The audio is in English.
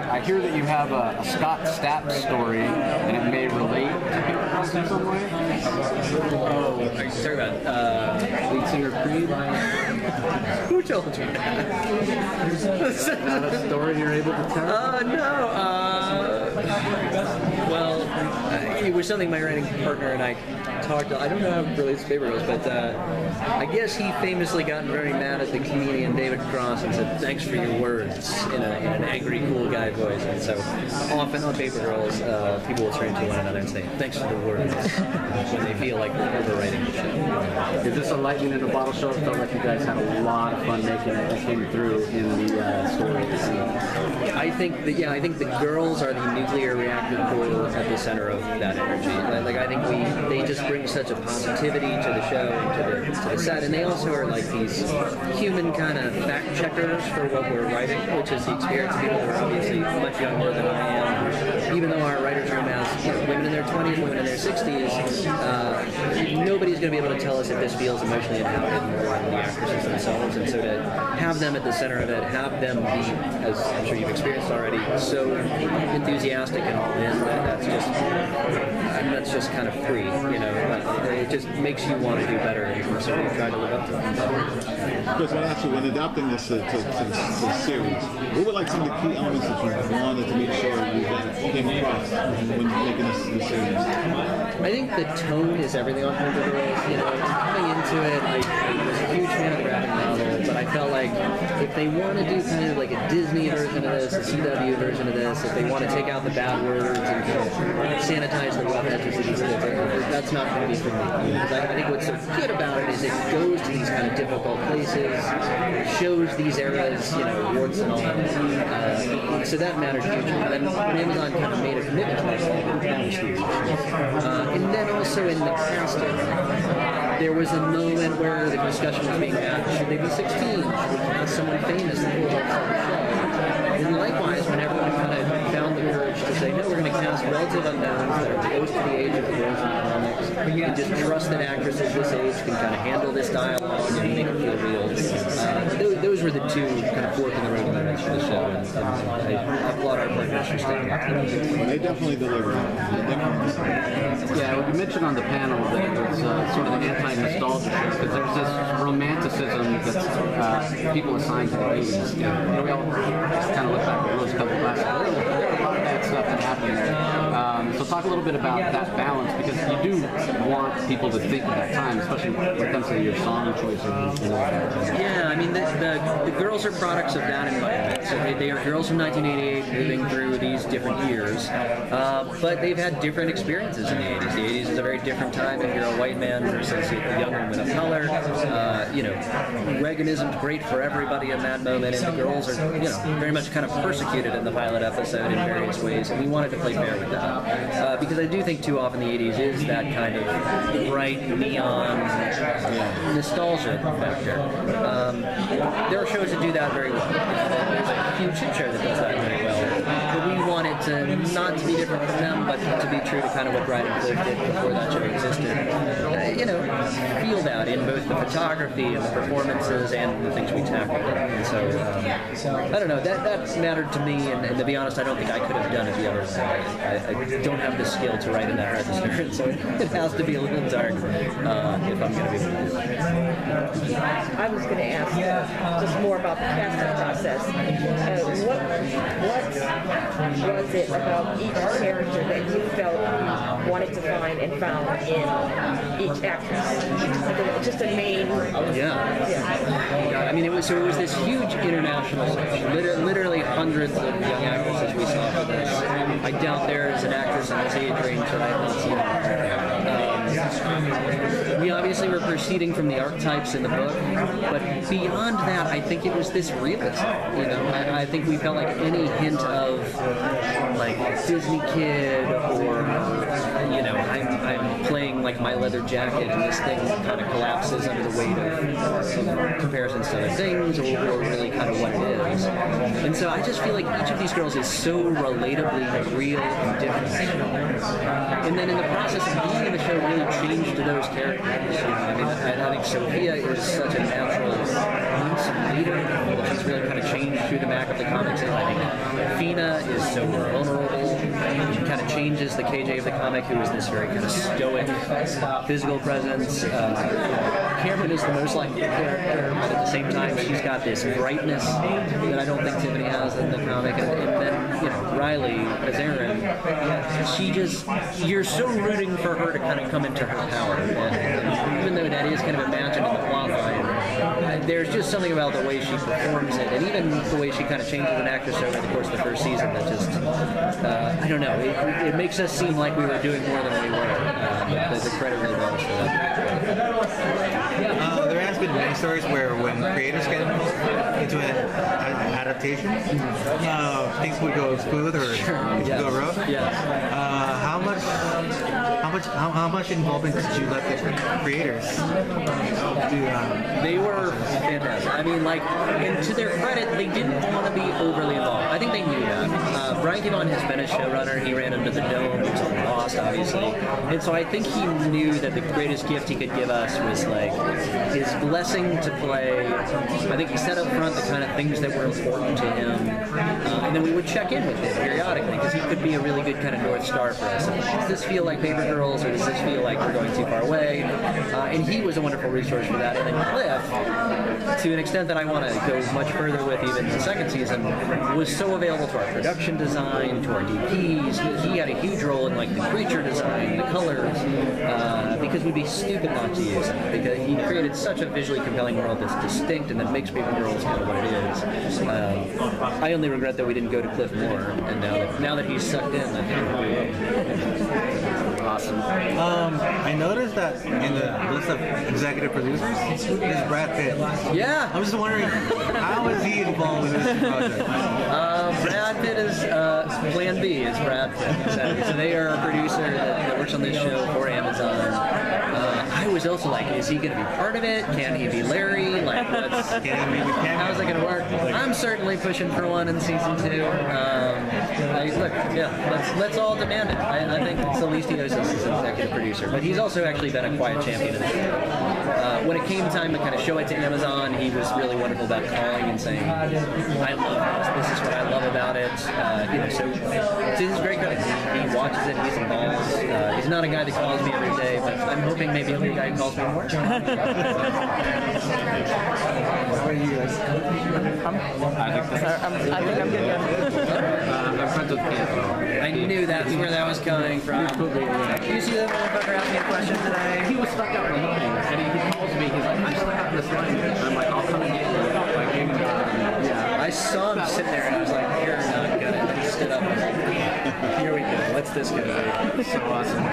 I hear that you have a Scott Stapp story, and it may relate to Peter Cross in some way. Oh, are you talking about Lead singer Creed? who told you that? Is that not a story you're able to tell? No. Well, it was something my writing partner and I talked. I don't know how it relates to Paper Girls, but I guess he famously gotten very mad at the comedian David Cross and said, "Thanks for your words," in an angry, cool guy voice. And so often on Paper Girls, people will turn to one another and say, "Thanks for the words," when they feel like they're overwriting the show. Is this a lightning in a bottle show? It felt like you guys had a lot of fun making it. That came through in the story. I think the girls are the nuclear reactor core at the center of that energy. Like I think they just bring such a positivity to the show and to the set, and they also are like these human kind of fact checkers for what we're writing, which is the experience of people who are obviously much younger than I am. Even though our writers room has women in their 20s, women in their 60s, nobody's going to be able to tell us if this feels emotionally inhabited more than the actresses themselves. And so to have them at the center of it, have them be, as I'm sure you've experienced already, so enthusiastic and all in, that's just kind of free, you know. It just makes you want to do better, and so we try to live up to it. Chris, well, actually, when adapting this to the series, what were like some of the key elements that you wanted to make sure you came across when making this series? I think the tone is everything on Paper Girls. You know, coming into it, I was a huge fan of the graphic novel, but I felt like if they want to do kind of like a Disney version of this, a CW version of this, if they want to take out the bad words and kind of sanitize the rough edges of these kids, that's not going to be for me. Because I think what's so good about it is it goes to these kind of difficult places, shows these areas, you know, warts and all. So that matters hugely. And then when Amazon kind of made a commitment to that was huge. And then also in the casting, there was a moment where the discussion was being had, should they be 16? Should we cast someone famous that will help the show? And likewise, when everyone kind of found the courage to say, no, we're going to cast relative unknowns that are close to the age of the girls in the comics, and just trust that actresses this age can kind of handle this dialogue and make it feel real. Those were the two kind of fork in the road moments for the show, and I applaud our partners for sticking with it. Well, they definitely delivered. Yeah, you mentioned on the panel that it was sort of the anti-nostalgia show, because there's this romanticism that people assign to the 80s. You know, we all just kind of look back at rose-colored glasses. There was a lot of bad stuff that happened there. So talk a little bit about that balance, because you do want people to think of that time, especially when it comes to your song choices. Yeah, I mean, the girls are products of that environment. So they are girls from 1988 moving through these different years, but they've had different experiences in the 80s. The 80s is a very different time if you're a white man versus a young woman of color. You know, Reaganism's great for everybody in that moment, and the girls are, you know, very much kind of persecuted in the pilot episode in various ways, and we wanted to play fair with that. Because I do think too often the 80s is that kind of bright, neon, nostalgia factor. There are shows that do that very well. There's a huge hit show that does that very well. But we wanted to not to be different from them, but to be true to kind of what Bride and Cliff did before that show existed. You know, feel that in both the photography and the performances and the things we tackled. And so, I don't know, that mattered to me, and to be honest, I don't think I could have done it the other way. I don't have the skill to write in that register, and so it has to be a little dark if I'm going to be able to do it. I was going to ask just more about the casting process. What was it about each character that you felt you wanted to find and found in each actress? Just a main... Yeah. I mean, it was this huge international search. Literally hundreds of young actresses we saw for this. I doubt there is an actress in this age range that I have not seen. We obviously were proceeding from the archetypes in the book, but beyond that, I think it was this realism. You know, I think we felt like any hint of like Disney kid, or you know, I'm playing like My Leather Jacket, and this thing kind of collapses under the weight of comparisons to other things, or really kind of what it is. And so I just feel like each of these girls is so relatably real and different. And then in the process of being in the show, really changed to those characters. I mean, I think Sophia is such a natural leader. She's really kind of changed through the back of the comics. And I think Fina so vulnerable. She kind of changes the KJ of the comic, who is this very kind of stoic physical presence. Cameron is the most likable character, but at the same time, she's got this brightness that I don't think Tiffany has in the comic. And then, you know, Riley as Erin, she just, you're so rooting for her to kind of come into her power. And even though that is kind of imagined in the plot line, there's just something about the way she performs it, and even the way she kind of changes an actress over the course of the first season that just, I don't know, it makes us seem like we were doing more than we were. The credit really belongs to that. There has been many stories where when creators get into an adaptation, things would go smooth or things would go rough. Yeah. How much involvement did you let the creators do? They were fantastic. I mean, like, and to their credit, they didn't want to be overly involved. I think they knew that. Brian Kevon has been a showrunner. He ran Under the Dome. He was on Lost, obviously. And so I think he knew that the greatest gift he could give us was, like, his blessing to play. I think he said up front the kind of things that were important to him. And then we would check in with him periodically, because he could be a really good kind of North Star for us. Does this feel like Paper Girls, or does this feel like we're going too far away? And he was a wonderful resource for that. And then Cliff, to an extent that I want to go much further with even the second season, was so available to our production design, to our DPs. He had a huge role in, like, the creature design, the colors, because we'd be stupid not to use him, because he created such a visually compelling world that's distinct and that makes Paper Girls kind of what it is. I only regret that we didn't go to Cliff more, and now that he's sucked in, I think we will. Awesome. I noticed that in the list of executive producers is Brad Pitt. Yeah. I'm just wondering, how is he involved in this project? Brad Pitt is Plan B is Brad Pitt. So they are a producer that works on this show for Amazon. I was also like, is he going to be part of it? Can he be Larry? Like, how's it going to work? I'm certainly pushing for one in season 2. Let's all demand it. I think it's the least he owes us as an executive producer. But he's also actually been a quiet champion of the show. When it came time to kind of show it to Amazon, he was really wonderful about calling and saying, I love this. This is what I love about it. So it's his great credit. He watches it. He's involved. He's not a guy that calls me every day, but I'm hoping maybe every guy calls me more. What are you guys? I think I'm good. I'm friends with Cam. I knew that's where that was coming from. You see that motherfucker ask me a question today? He was stuck out in the line, and he calls me. He's like, I'm stuck out in this line. And I'm like, I'll come and get you. Like, yeah. I saw him sitting there, and I was like, you're not gonna. And he stood up. Here we go. What's this gonna be? So awesome.